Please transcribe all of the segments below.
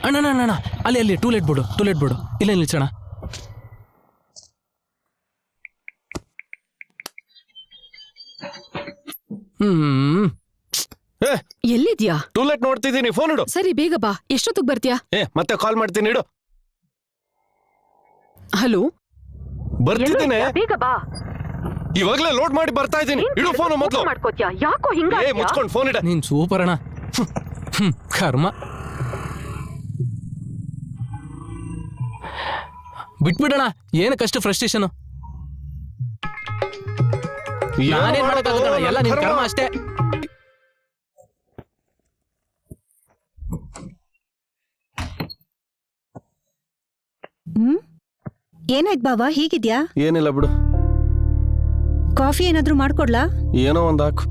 ಅಣ್ಣ ಅಲ್ಲಿ to let board ಇಲ್ಲ ನಿಲ್ಸೋಣ. ಎಲ್ಲಿದ್ಯಾ? ಟೂಲೆಟ್ ನೋಡ್ತಿದ್ದೀನಿ, ಫೋನ್ ಇಡು. ಸರಿ ಬೇಗ ಬಾ. ಎಷ್ಟೊತ್ತಿಗೆ ಬರ್ತೀಯಾ? ಮತ್ತೆ ಕಾಲ್ ಮಾಡ್ತೀನಿ, ಇಡು. ಹಲೋ, ಬರ್ತಿದ್ದೀನಿ, ಬೇಗ ಬಾ. ಇವಾಗ್ಲೇ ಲೋಡ್ ಮಾಡಿ ಬರ್ತಾ ಇದ್ದೀನಿ. ಇಡು ಫೋನ್ ಮೊದಲು. ಯಾಕೋ ಹಿಂಗ ಮುಚ್ಕೊಂಡು ಫೋನ್ ಇಡ. ನೀನ್ ಸೂಪರ್ ಅಣ್ಣ. ಕರ್ಮ. ಬಿಟ್ಬಿಡೋಣ, ಏನಕ್ಕಷ್ಟು ಫ್ರಸ್ಟ್ರೇಷನ್? ನಾನೇನ್ ಮಾಡಕ್ಕಾಗತ್ತಣ್ಣ, ಎಲ್ಲ ನಿನ್ ಕರ್ಮ ಅಷ್ಟೇ. ಏನಾಯ್ತು ಬಾವಾ, ಹೀಗಿದ್ಯಾ? ಏನಿಲ್ಲ ಬಿಡು. ಕಾಫಿ ಏನಾದ್ರೂ ಮಾಡ್ಕೊಡ್ಲಾ? ಏನೋ ಒಂದ್ ಹಾಕು.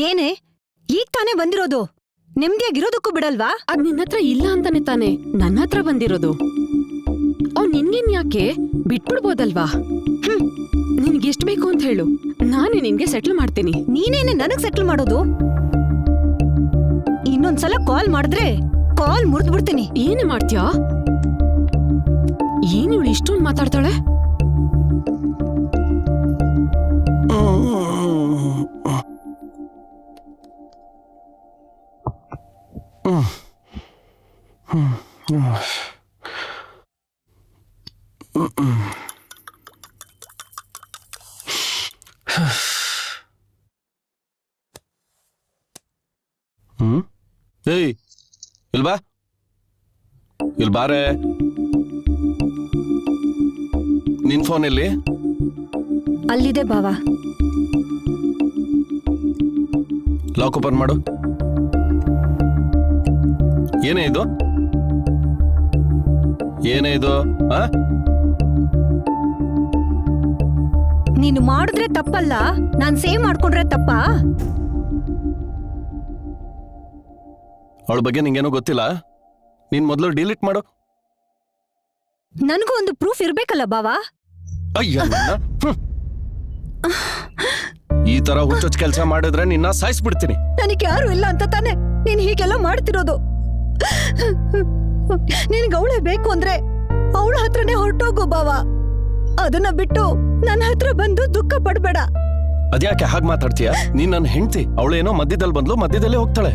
ಏನೇ ಈಗ ತಾನೇ ಬಂದಿರೋದು? ನೆಮ್ಮದಿಯಾಗಿರೋದಕ್ಕೂ ಬಿಡಲ್ವಾ? ಅದ್ ನಿನ್ನ ಹತ್ರ ಇಲ್ಲ ಅಂತಾನೆ ತಾನೆ ನನ್ನ ಹತ್ರ ಬಂದಿರೋದು. ನಿನ್ಗೇನ್ ಯಾಕೆ? ಬಿಟ್ಬಿಡ್ಬೋದಲ್ವಾ? ನಿನ್ಗೆಷ್ಟು ಬೇಕು ಅಂತ ಹೇಳು, ನಾನೇ ನಿನ್ಗೆ ಸೆಟ್ಲ್ ಮಾಡ್ತೀನಿ. ನೀನೇನೆ ನನಗ್ ಸೆಟ್ಲ್ ಮಾಡೋದು? ಇನ್ನೊಂದ್ಸಲ ಕಾಲ್ ಮಾಡಿದ್ರೆ ಕಾಲ್ ಮುರಿದ್ಬಿಡ್ತೀನಿ. ಏನೇ ಮಾಡ್ತೀಯಾ? ಏನ್ ಇವಳು ಇಷ್ಟೊಂದು ಮಾತಾಡ್ತಾಳೆ? ಏಯ್, ಇಲ್ಬಾ, ಇಲ್ಬಾರೆ. ನಿನ್ ಫೋನ್ ಎಲ್ಲಿ? ಅಲ್ಲಿದೆ ಬಾವಾ. ಲಾಕ್ ಓಪನ್ ಮಾಡು. ಏನೇ ಇದು? ಏನೇ ಇದು? ನೀನು ಮಾಡಿದ್ರೆ ತಪ್ಪಲ್ಲ, ನಾನ್ ಸೇವ್ ಮಾಡ್ಕೊಂಡ್ರೆ ತಪ್ಪಾ? ಅವಳ ಬಗ್ಗೆ ನಿಂಗೇನೋ ಗೊತ್ತಿಲ್ಲ. ನೀನ್ ಮೊದಲು ಡಿಲೀಟ್ ಮಾಡು. ನನಗೂ ಒಂದು ಪ್ರೂಫ್ ಇರ್ಬೇಕಲ್ಲ ಬಾವಾ. ಅಯ್ಯ, ಈ ತರ ಹುಚ್ಚೊಚ್ಚ ಕೆಲಸ ಮಾಡಿದ್ರೆ ನಿನ್ನ ಸಾಯಿಸ್ಬಿಡ್ತೀನಿ. ನನಗೆ ಯಾರು ಇಲ್ಲ ಅಂತ ತಾನೆ ನೀನ್ ಹೀಗೆಲ್ಲ ಮಾಡ್ತಿರೋದು. ನಿನ್ಗೆ ಅವಳೇ ಬೇಕು ಅಂದ್ರೆ ಅವಳ ಹತ್ರನೇ ಹೊರಟೋಗು ಬಾವಾ. ಅದನ್ನ ಬಿಟ್ಟು ನನ್ನ ಹತ್ರ ಬಂದು ದುಃಖ ಪಡ್ಬೇಡ. ಅದ್ಯಾಕೆ ಹಾಗೆ ಮಾತಾಡ್ತೀಯ? ನೀನ್ ನನ್ನ ಹೆಂಡ್ತಿ, ಅವಳೇನೋ ಮಧ್ಯದಲ್ಲಿ ಬಂದ್ಲು, ಮಧ್ಯದಲ್ಲೇ ಹೋಗ್ತಾಳೆ.